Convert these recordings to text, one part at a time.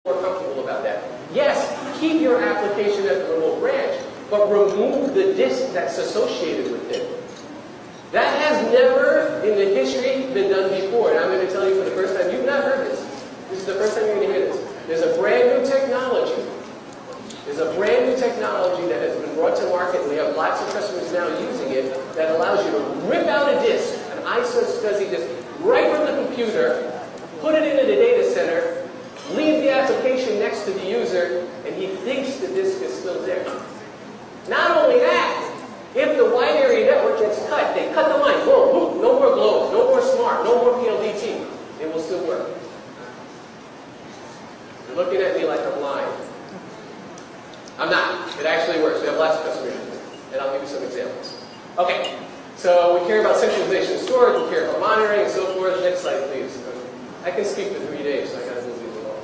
more comfortable about that. Yes, keep your application at the remote branch, but remove the disk that's associated with it. That has never in the history been done before, and I'm going to tell you for the first time, you've not heard this. This is the first time you're going to hear this. There's a brand new technology. There's a brand new technology that has been brought to market, and we have lots of customers now using it, that allows you to rip out a disk, an ISO-SCSI disk, right from the computer, put it into the data center, leave the application next to the user, and he thinks the disk is still there. Not only that, if the wide area network gets cut, they cut the line, boom, boom, no more Globe, no more Smart, no more PLDT. It will still work. You're looking at me like I'm lying. I'm not. It actually works. We have lots of customers, and I'll give you some examples. Okay, so we care about centralization and storage, we care about monitoring and so forth. Next slide, please. I can speak for 3 days, so I got to move these along.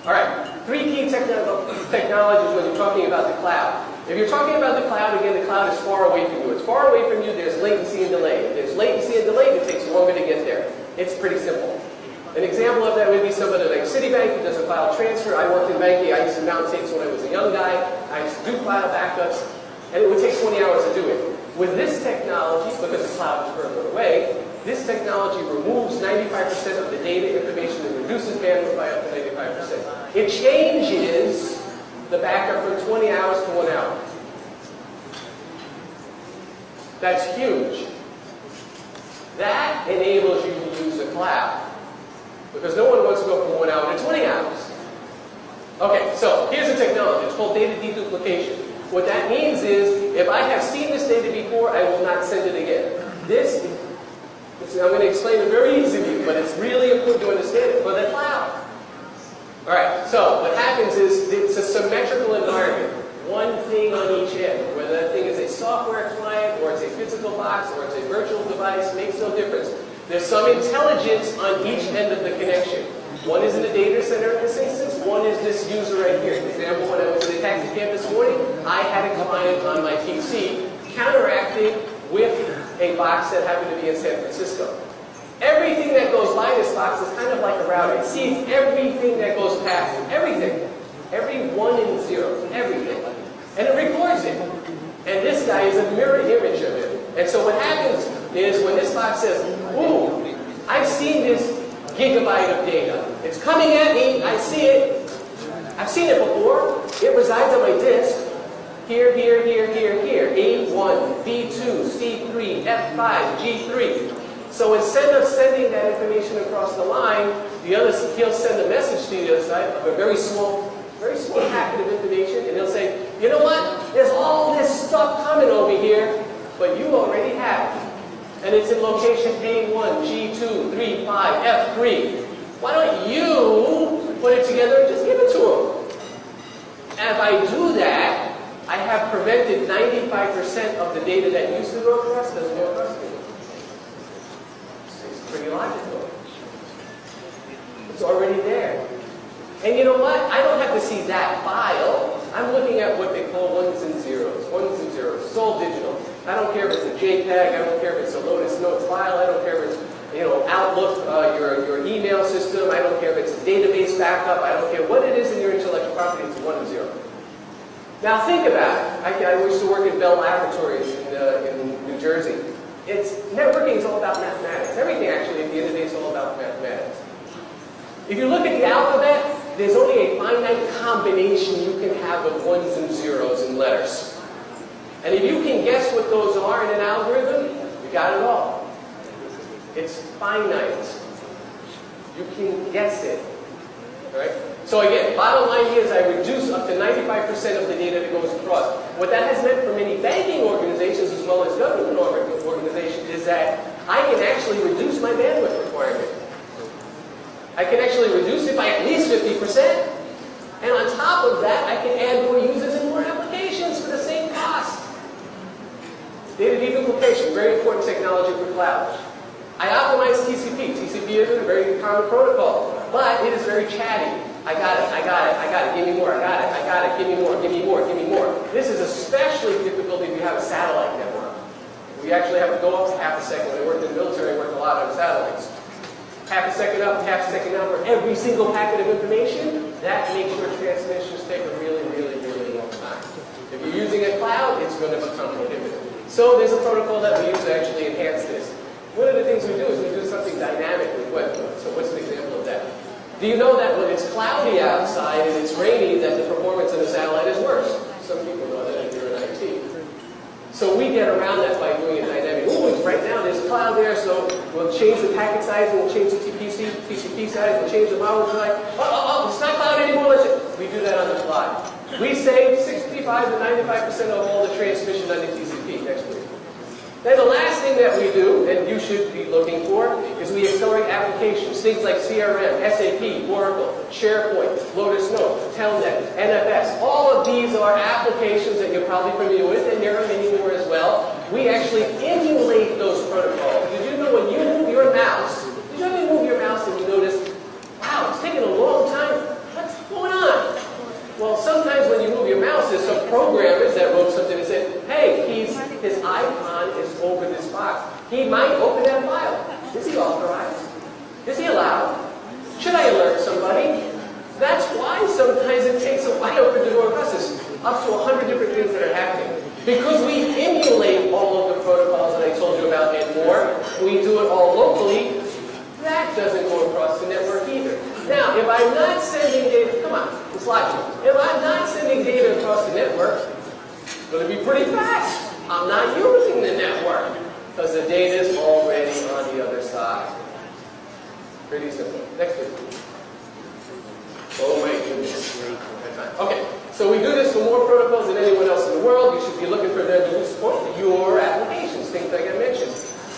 All right, 3 key technologies when you're talking about the cloud. If you're talking about the cloud, again, the cloud is far away from you. It's far away from you, there's latency and delay. If there's latency and delay, it takes longer to get there. It's pretty simple. An example of that would be somebody like Citibank who does a file transfer. I worked in banking. I used to mount tapes when I was a young guy. I used to do file backups, and it would take 20 hours to do it. With this technology, because the cloud is further away, this technology removes 95% of the data information and reduces bandwidth by up to 95%. It changes the backup from 20 hours to 1 hour. That's huge. That enables you to use the cloud. Because no one wants to go from 1 hour to 20 hours. Okay, so here's the technology. It's called data deduplication. What that means is, if I have seen this data before, I will not send it again. I'm going to explain it very easy to you, but it's really important to understand it for the cloud. All right, so what happens is, it's a symmetrical environment. One thing on each end. Whether that thing is a software client, or it's a physical box, or it's a virtual device, makes no difference. There's some intelligence on each end of the connection. One is in the data center in this instance, one is this user right here. For example, when I was in the taxi cab this morning, I had a client on my PC counteracting with a box that happened to be in San Francisco. Everything that goes by this box is kind of like a router. It sees everything that goes past it. Everything. Every 1 and 0. Everything. And it records it. And this guy is a mirror image of it. And so what happens is when this box says, ooh, I've seen this gigabyte of data. It's coming at me. I see it. I've seen it before. It resides on my disk. Here, here, here, here, here. A1, B2, C3, F5, G3. So instead of sending that information across the line, he'll send a message to the other side of a very small packet of information, and he'll say, you know what? There's all this stuff coming over here, but you already have it. And it's in location A1, G2, 3, 5, F3. Why don't you put it together and just give it to him? And if I do that, I have prevented 95% of the data that used to go across doesn't go across anymore. It's pretty logical. It's already there. And you know what? I don't have to see that file. I'm looking at what they call ones and zeros. Ones and zeros. It's all digital. I don't care if it's a JPEG. I don't care if it's a Lotus Notes file. I don't care if it's, Outlook, your email system. I don't care if it's a database backup. I don't care what it is in your intellectual property. It's 1 and 0. Now think about it. I used to work at Bell Laboratories in New Jersey. Networking is all about mathematics. Everything actually at the end of the day is all about mathematics. If you look at the alphabet, there's only a finite combination you can have of 1s and 0s and letters. And if you can guess what those are in an algorithm, you got it all. It's finite. You can guess it. Right? So again, bottom line here is I reduce up to 95% of the data that goes across. What that has meant for many banking organizations as well as government organizations is that I can actually reduce my bandwidth requirement. I can actually reduce it by at least 50%. And on top of that, I can add more users and more applications for the same cost. Data deduplication, very important technology for cloud. I optimize TCP. TCP is a very common protocol, but it is very chatty. I got it, I got it, I got it, give me more, I got it, I got it, give me more, give me more, give me more. This is especially difficult if you have a satellite network. We actually have to go up to half a second. When I worked in the military, I worked a lot on satellites. half a second up, half a second down for every single packet of information, that makes your transmissions take a really, really, really long time. If you're using a cloud, it's going to become prohibitive. So there's a protocol that we use to actually enhance this. One of the things we do is we do something dynamically. So what's an example of that? Do you know that when it's cloudy outside and it's rainy, that the performance of the satellite is worse? Some people know that if you're in IT. So we get around that by doing it dynamic. Ooh, right now there's a cloud there, so we'll change the packet size, and we'll change the TCP size, we'll change the model size. It's not cloud anymore. We do that on the fly. We save 65 to 95% of all the transmission on the TCP next week. Then the last thing that we do, and you should be looking for, is we accelerate applications. Things like CRM, SAP, Oracle, SharePoint, Lotus Notes, Telnet, NFS. All of these are applications that you're probably familiar with, and there are many more as well. We actually emulate those protocols. Did you know when you move your mouse, did you ever move your mouse and you notice, wow, it's taking a long time? What's going on? Well, sometimes when you move your mouse, there's some programmers that wrote something and said, hey, his icon is over this box. He might open that file. Is he authorized? Is he allowed? Should I alert somebody? That's why sometimes it takes a while for the door process. Up to 100 different things that are happening. Because we emulate all of the protocols that I told you about and more, we do it all locally, that doesn't go across the network either. Now, if I'm not sending data, come on, it's logical. If I'm not sending data across the network, it's going to be pretty fast. I'm not using the network because the data is already on the other side. Pretty simple. Next please. Oh my goodness. Okay, so we do this for more protocols than anyone else in the world. You should be looking for them to support your applications, things like I mentioned.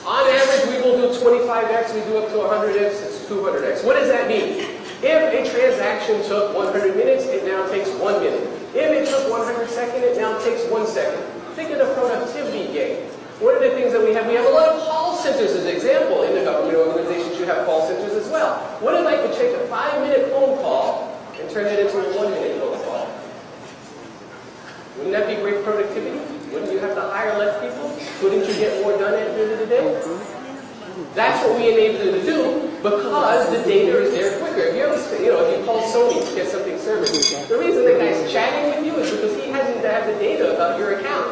On average, we will do 25x, we do up to 100x, it's 200x. What does that mean? If a transaction took 100 minutes, it now takes 1 minute. If it took 100 seconds, it now takes 1 second. Think of the productivity gain. One of the things that we have a lot of call centers as an example. In the government organizations, you have call centers as well. What if I could take a 5-minute phone call and turn it into a 1-minute phone call? Wouldn't that be great productivity? Wouldn't you have to hire less people? Couldn't you get more done at the end of the day? That's what we enable you to do because the data is there quicker. If you ever, if you call Sony to get something serviced, the reason the guy's chatting with you is because he hasn't had the data about your account.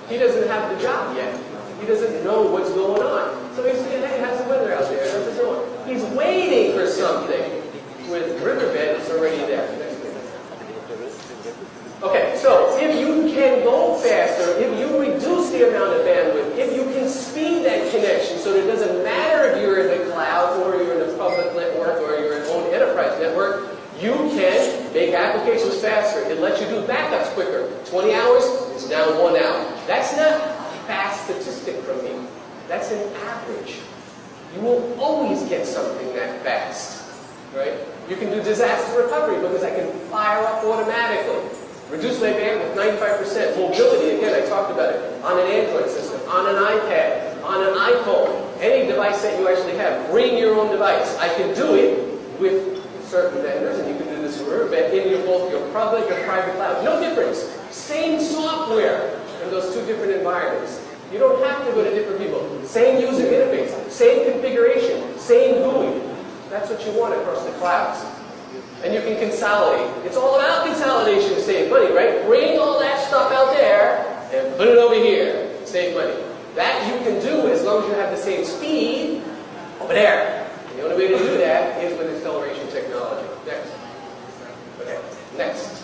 He doesn't have the job yet. He doesn't know what's going on. So he's saying, hey, how's the weather out there? How's it going? He's waiting for something. With RIVERBED, it's already there. Okay, so if you can go faster, if you reduce the amount of bandwidth, if you can speed that connection so that it doesn't matter if you're in the cloud or you're in a public network or you're in your own enterprise network, you can make applications faster. It lets you do backups quicker. 20 hours, it's down 1 hour. That's not a fast statistic from me. That's an average. You will always get something that fast, right? You can do disaster recovery because I can fire up automatically. Reduce my bandwidth 95%. Mobility, again, I talked about it. On an Android system, on an iPad, on an iPhone, any device that you actually have. Bring your own device. I can do it with certain vendors, and you can do this with RIVERBED in both your public and private cloud. No difference. Same software in those two different environments. You don't have to go to different people. Same user interface, same configuration, same GUI. That's what you want across the clouds. And you can consolidate. It's all about consolidation to save money, right? Bring all that stuff out there and put it over here. Save money. That you can do as long as you have the same speed over there. And the only way to do that is with acceleration technology. Next. Okay, next.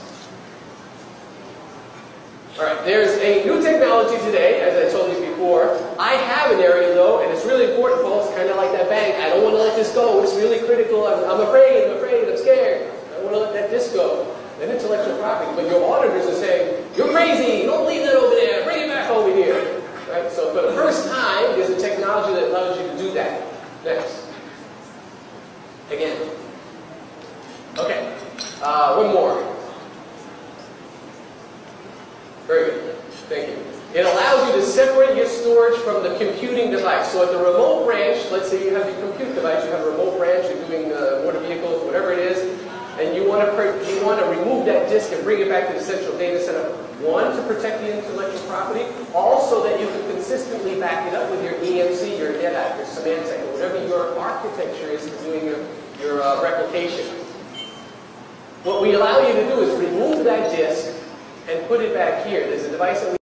All right, there's a new technology today, as I told you before. I have an area, though, and it's really important, folks, kind of like that bank. I don't want to let this go. It's really critical. I'm afraid, I'm scared. I don't want to let that disk go. Then intellectual property. But your auditors are saying, you're crazy. Don't leave that over there. Bring it back over here. Right? So for the first time, there's a technology that allows you to do that. Next. Again. Okay. One more. Very good. Thank you. It allows you to separate your storage from the computing device. So at the remote branch, let's say you have your compute device, you have a remote branch, you're doing motor vehicles, whatever it is, and you want to remove that disk and bring it back to the central data center. One, to protect the intellectual property, also that you can consistently back it up with your EMC, your NetApp, your Symmetrical, or whatever your architecture is for doing your replication. What we allow you to do is remove that disk and put it back here. There's a device that we